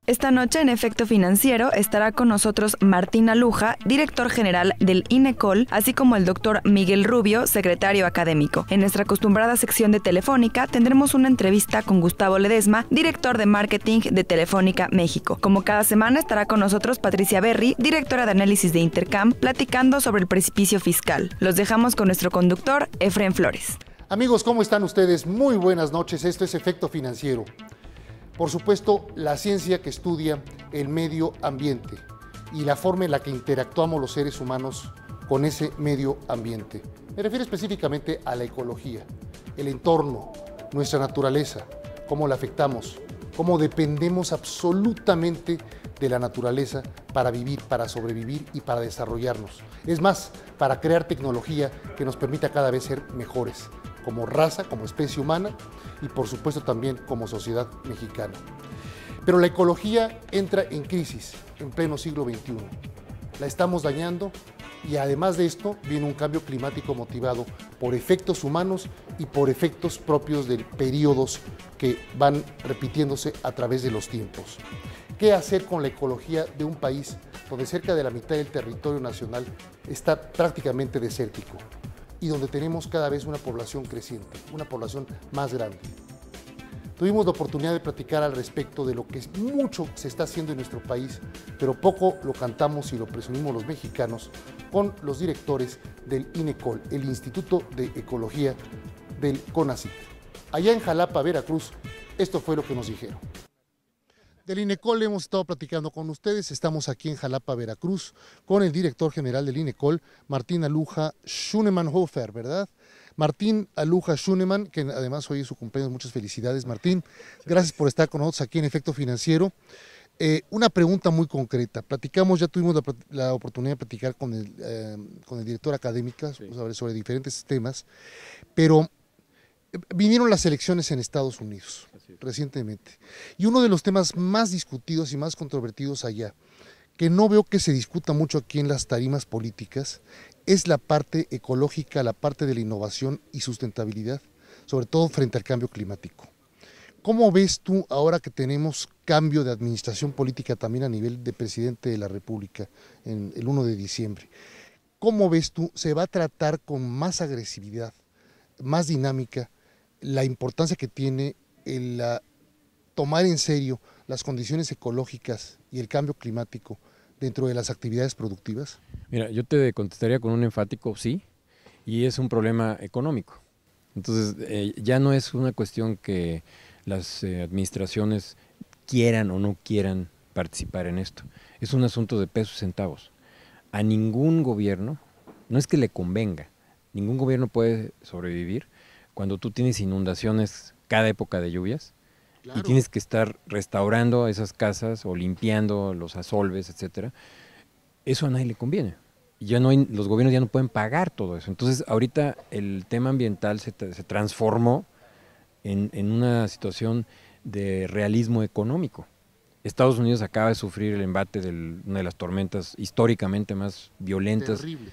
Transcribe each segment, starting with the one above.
Esta noche en Efecto Financiero estará con nosotros Martín Aluja, director general del INECOL, así como el doctor Miguel Rubio, secretario académico. En nuestra acostumbrada sección de Telefónica tendremos una entrevista con Gustavo Ledesma, director de marketing de Telefónica México. Como cada semana estará con nosotros Patricia Berry, directora de análisis de Intercam, platicando sobre el precipicio fiscal. Los dejamos con nuestro conductor, Efraín Flores. Amigos, ¿cómo están ustedes? Muy buenas noches, esto es Efecto Financiero. Por supuesto, la ciencia que estudia el medio ambiente y la forma en la que interactuamos los seres humanos con ese medio ambiente. Me refiero específicamente a la ecología, el entorno, nuestra naturaleza, cómo la afectamos, cómo dependemos absolutamente de la naturaleza para vivir, para sobrevivir y para desarrollarnos. Es más, para crear tecnología que nos permita cada vez ser mejores, como raza, como especie humana y por supuesto también como sociedad mexicana. Pero la ecología entra en crisis en pleno siglo XXI. La estamos dañando y además de esto viene un cambio climático motivado por efectos humanos y por efectos propios de periodos que van repitiéndose a través de los tiempos. ¿Qué hacer con la ecología de un país donde cerca de la mitad del territorio nacional está prácticamente desértico y donde tenemos cada vez una población creciente, una población más grande? Tuvimos la oportunidad de platicar al respecto de lo que mucho se está haciendo en nuestro país, pero poco lo cantamos y lo presumimos los mexicanos, con los directores del INECOL, el Instituto de Ecología del CONACYT. Allá en Jalapa, Veracruz, esto fue lo que nos dijeron. Del INECOL hemos estado platicando con ustedes, estamos aquí en Jalapa, Veracruz, con el director general del INECOL, Martín Aluja Schunemann-Hofer, ¿verdad? Martín Aluja Schunemann, que además hoy es su cumpleaños, muchas felicidades, Martín. Gracias por estar con nosotros aquí en Efecto Financiero. Una pregunta muy concreta. Ya tuvimos la oportunidad de platicar con el director académico sobre diferentes temas, pero vinieron las elecciones en Estados Unidos recientemente. Y uno de los temas más discutidos y más controvertidos allá, que no veo que se discuta mucho aquí en las tarimas políticas, es la parte ecológica, la parte de la innovación y sustentabilidad, sobre todo frente al cambio climático. ¿Cómo ves tú ahora que tenemos cambio de administración política también a nivel de presidente de la República en el 1 de diciembre? ¿Cómo ves tú, se va a tratar con más agresividad, más dinámica, la importancia que tiene el tomar en serio las condiciones ecológicas y el cambio climático dentro de las actividades productivas? Mira, yo te contestaría con un enfático sí, y es un problema económico. Entonces, ya no es una cuestión que las administraciones quieran o no quieran participar en esto. Es un asunto de pesos y centavos. A ningún gobierno, no es que le convenga, ningún gobierno puede sobrevivir cuando tú tienes inundaciones cada época de lluvias. Claro. Y tienes que estar restaurando esas casas o limpiando los asolves, etcétera. Eso a nadie le conviene. Ya no hay, los gobiernos ya no pueden pagar todo eso. Entonces, ahorita el tema ambiental se transformó en una situación de realismo económico. Estados Unidos acaba de sufrir el embate de una de las tormentas históricamente más violentas. Terrible.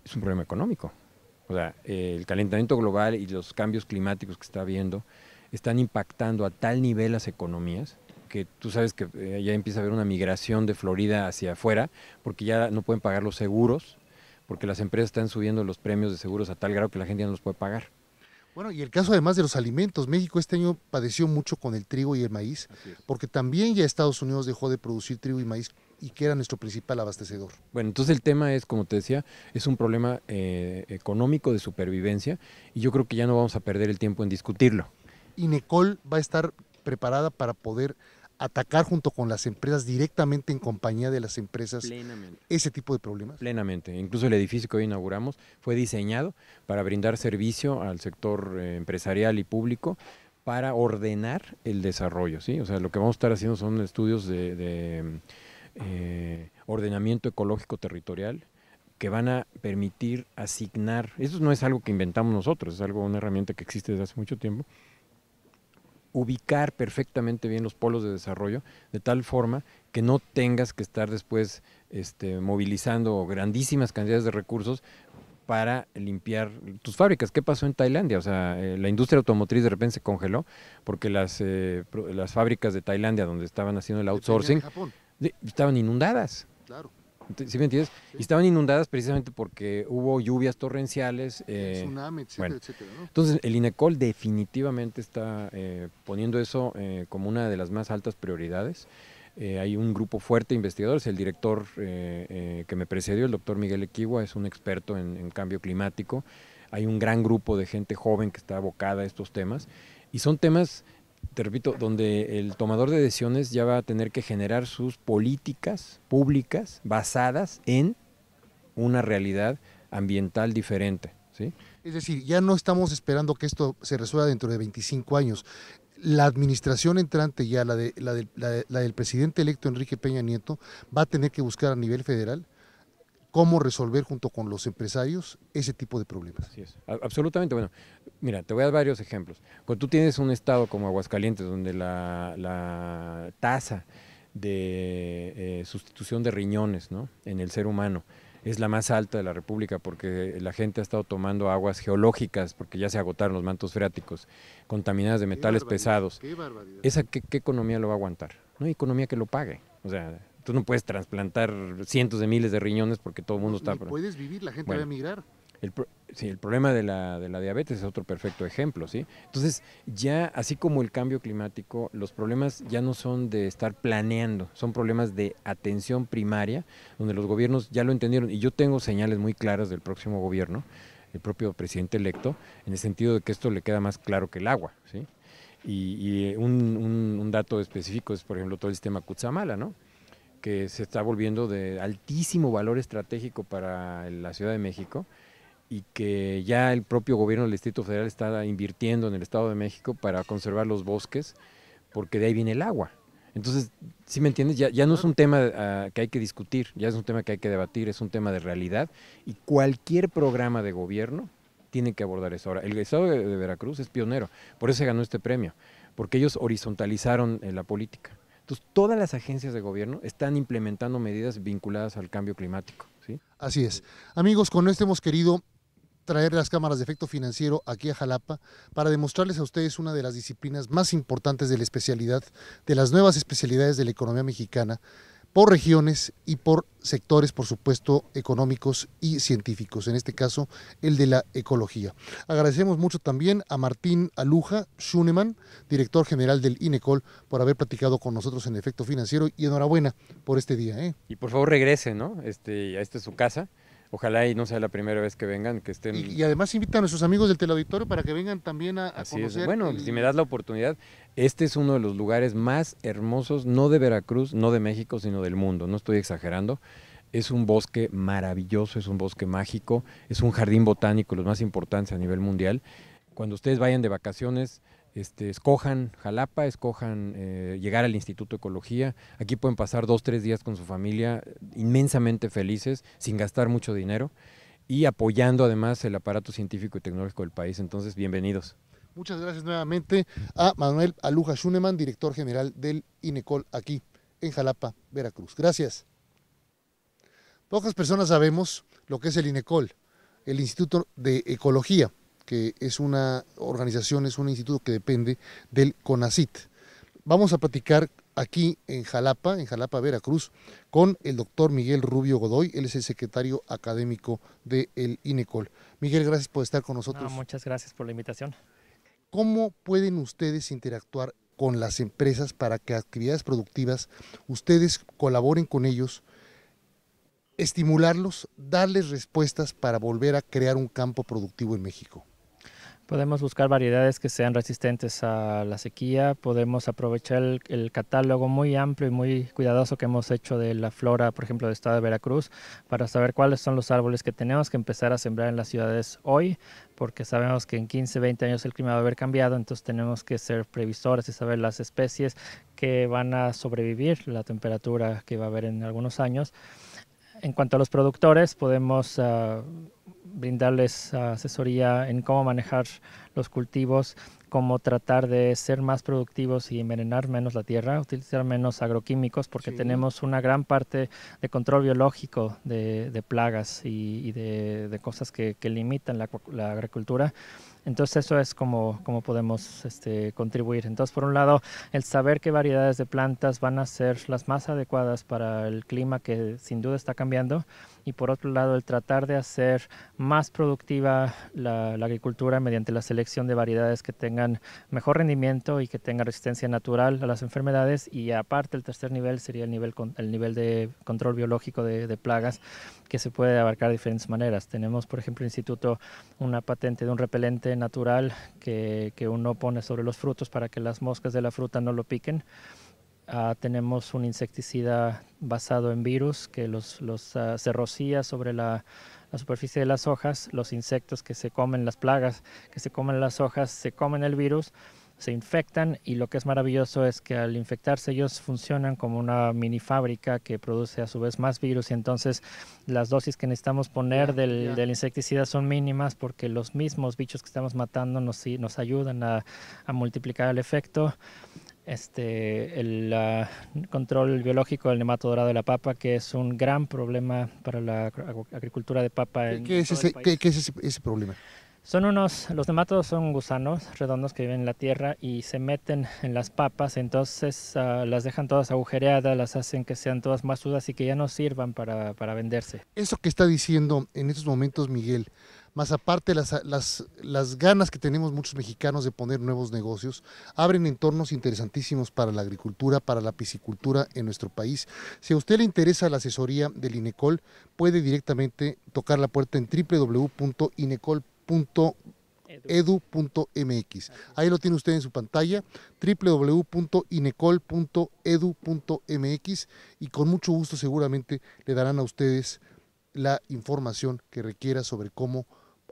Es un problema económico. O sea, el calentamiento global y los cambios climáticos que está habiendo están impactando a tal nivel las economías que tú sabes que ya empieza a haber una migración de Florida hacia afuera porque ya no pueden pagar los seguros, porque las empresas están subiendo los premios de seguros a tal grado que la gente ya no los puede pagar. Bueno, y el caso además de los alimentos, México este año padeció mucho con el trigo y el maíz, porque también ya Estados Unidos dejó de producir trigo y maíz y que era nuestro principal abastecedor. Bueno, entonces el tema es, como te decía, es un problema económico de supervivencia y yo creo que ya no vamos a perder el tiempo en discutirlo. INECOL va a estar preparada para poder atacar junto con las empresas directamente en compañía de las empresas ese tipo de problemas. Plenamente. Incluso el edificio que hoy inauguramos fue diseñado para brindar servicio al sector empresarial y público para ordenar el desarrollo, ¿sí? O sea, lo que vamos a estar haciendo son estudios de ordenamiento ecológico territorial que van a permitir asignar, eso no es algo que inventamos nosotros, es una herramienta que existe desde hace mucho tiempo, ubicar perfectamente bien los polos de desarrollo de tal forma que no tengas que estar después movilizando grandísimas cantidades de recursos para limpiar tus fábricas. ¿Qué pasó en Tailandia? O sea, la industria automotriz de repente se congeló porque las fábricas de Tailandia donde estaban haciendo el outsourcing estaban inundadas. Claro. ¿Sí me entiendes? Sí. Y estaban inundadas precisamente porque hubo lluvias torrenciales. Tsunami, etcétera, bueno. etcétera, ¿no? Entonces, el INECOL definitivamente está poniendo eso como una de las más altas prioridades. Hay un grupo fuerte de investigadores. El director que me precedió, el doctor Miguel Equigua, es un experto en cambio climático. Hay un gran grupo de gente joven que está abocada a estos temas. Y son temas, te repito, donde el tomador de decisiones ya va a tener que generar sus políticas públicas basadas en una realidad ambiental diferente, ¿sí? Es decir, ya no estamos esperando que esto se resuelva dentro de 25 años. La administración entrante ya, la del presidente electo Enrique Peña Nieto, va a tener que buscar a nivel federal cómo resolver junto con los empresarios ese tipo de problemas. Así es, absolutamente. Bueno, mira, te voy a dar varios ejemplos. Cuando tú tienes un estado como Aguascalientes, donde la tasa de sustitución de riñones, ¿no?, en el ser humano es la más alta de la República, porque la gente ha estado tomando aguas geológicas, porque ya se agotaron los mantos freáticos, contaminadas de metales pesados. ¡Qué barbaridad! ¿Qué economía lo va a aguantar? No hay economía que lo pague. O sea, tú no puedes trasplantar cientos de miles de riñones porque todo el mundo está... puedes vivir, la gente va a migrar. El problema de la diabetes es otro perfecto ejemplo, ¿sí? Entonces, ya así como el cambio climático, los problemas ya no son de estar planeando, son problemas de atención primaria, donde los gobiernos ya lo entendieron. Y yo tengo señales muy claras del próximo gobierno, el propio presidente electo, en el sentido de que esto le queda más claro que el agua, ¿sí? Y un dato específico es, por ejemplo, todo el sistema Cutzamala, ¿no?, que se está volviendo de altísimo valor estratégico para la Ciudad de México, y que ya el propio gobierno del Distrito Federal está invirtiendo en el Estado de México para conservar los bosques, porque de ahí viene el agua. Entonces, ¿sí me entiendes? Ya no es un tema que hay que discutir, ya es un tema que hay que debatir, es un tema de realidad, y cualquier programa de gobierno tiene que abordar eso. Ahora, el Estado de Veracruz es pionero, por eso se ganó este premio, porque ellos horizontalizaron la política. Entonces, todas las agencias de gobierno están implementando medidas vinculadas al cambio climático, ¿sí? Así es. Amigos, con esto hemos querido traer las cámaras de efecto financiero aquí a Jalapa para demostrarles a ustedes una de las disciplinas más importantes de la especialidad, de las nuevas especialidades de la economía mexicana, por regiones y por sectores, por supuesto, económicos y científicos, en este caso el de la ecología. Agradecemos mucho también a Martín Aluja Schunemann, director general del INECOL, por haber platicado con nosotros en Efecto Financiero, y enhorabuena por este día, ¿eh? Y por favor regresen, ¿no? Esta es su casa. Ojalá y no sea la primera vez que vengan, que estén... Y además invitan a nuestros amigos del teleauditorio para que vengan también a conocer... Bueno, si me das la oportunidad, este es uno de los lugares más hermosos, no de Veracruz, no de México, sino del mundo, no estoy exagerando. Es un bosque maravilloso, es un bosque mágico, es un jardín botánico, los más importantes a nivel mundial. Cuando ustedes vayan de vacaciones, escojan Jalapa, escojan llegar al Instituto de Ecología. Aquí pueden pasar 2-3 días con su familia, inmensamente felices, sin gastar mucho dinero, y apoyando además el aparato científico y tecnológico del país. Entonces, bienvenidos. Muchas gracias nuevamente a Manuel Aluja Schunemann, director general del INECOL aquí en Jalapa, Veracruz. Gracias. Pocas personas sabemos lo que es el INECOL, el Instituto de Ecología, que es una organización, es un instituto que depende del CONACYT. Vamos a platicar aquí en Jalapa, Veracruz, con el doctor Miguel Rubio Godoy. Él es el secretario académico del INECOL. Miguel, gracias por estar con nosotros. Muchas gracias por la invitación. ¿Cómo pueden ustedes interactuar con las empresas para que actividades productivas ustedes colaboren con ellos, estimularlos, darles respuestas para volver a crear un campo productivo en México? Podemos buscar variedades que sean resistentes a la sequía, podemos aprovechar el catálogo muy amplio y muy cuidadoso que hemos hecho de la flora, por ejemplo, del estado de Veracruz, para saber cuáles son los árboles que tenemos que empezar a sembrar en las ciudades hoy, porque sabemos que en 15, 20 años el clima va a haber cambiado, entonces tenemos que ser previsores y saber las especies que van a sobrevivir la temperatura que va a haber en algunos años. En cuanto a los productores, podemos brindarles asesoría en cómo manejar los cultivos, cómo tratar de ser más productivos y envenenar menos la tierra, utilizar menos agroquímicos, porque tenemos una gran parte de control biológico de plagas y de cosas que limitan la agricultura. Entonces eso es como podemos contribuir. Entonces, por un lado, el saber qué variedades de plantas van a ser las más adecuadas para el clima que sin duda está cambiando, y por otro lado, el tratar de hacer más productiva la agricultura mediante la selección de variedades que tengan mejor rendimiento y que tengan resistencia natural a las enfermedades. Y aparte, el tercer nivel sería el nivel de control biológico de plagas, que se puede abarcar de diferentes maneras. Tenemos, por ejemplo, en el instituto una patente de un repelente natural que uno pone sobre los frutos para que las moscas de la fruta no lo piquen. Tenemos un insecticida basado en virus que se rocía sobre la superficie de las hojas. Los insectos que se comen, las plagas que se comen las hojas, se comen el virus, se infectan, y lo que es maravilloso es que al infectarse ellos funcionan como una mini fábrica que produce a su vez más virus, y entonces las dosis que necesitamos poner del insecticida son mínimas, porque los mismos bichos que estamos matando nos ayudan a multiplicar el efecto. El control biológico del nemato dorado de la papa, que es un gran problema para la agricultura de papa en todo el país. ¿Qué es ese problema? Los nematodos son gusanos redondos que viven en la tierra y se meten en las papas, entonces las dejan todas agujereadas, las hacen que sean todas masudas y que ya no sirvan para venderse. Eso que está diciendo en estos momentos Miguel, más aparte las ganas que tenemos muchos mexicanos de poner nuevos negocios, abren entornos interesantísimos para la agricultura, para la piscicultura en nuestro país. Si a usted le interesa la asesoría del INECOL, puede directamente tocar la puerta en www.inecol.edu.mx. Ahí lo tiene usted en su pantalla, www.inecol.edu.mx, y con mucho gusto seguramente le darán a ustedes la información que requiera sobre cómo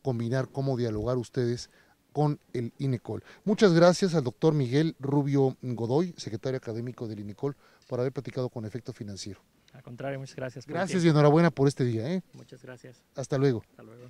combinar, cómo dialogar ustedes con el INECOL. Muchas gracias al doctor Miguel Rubio Godoy, secretario académico del INECOL, por haber platicado con Efecto Financiero. Al contrario, muchas gracias. Gracias y enhorabuena por este día. Muchas gracias. Hasta luego. Hasta luego.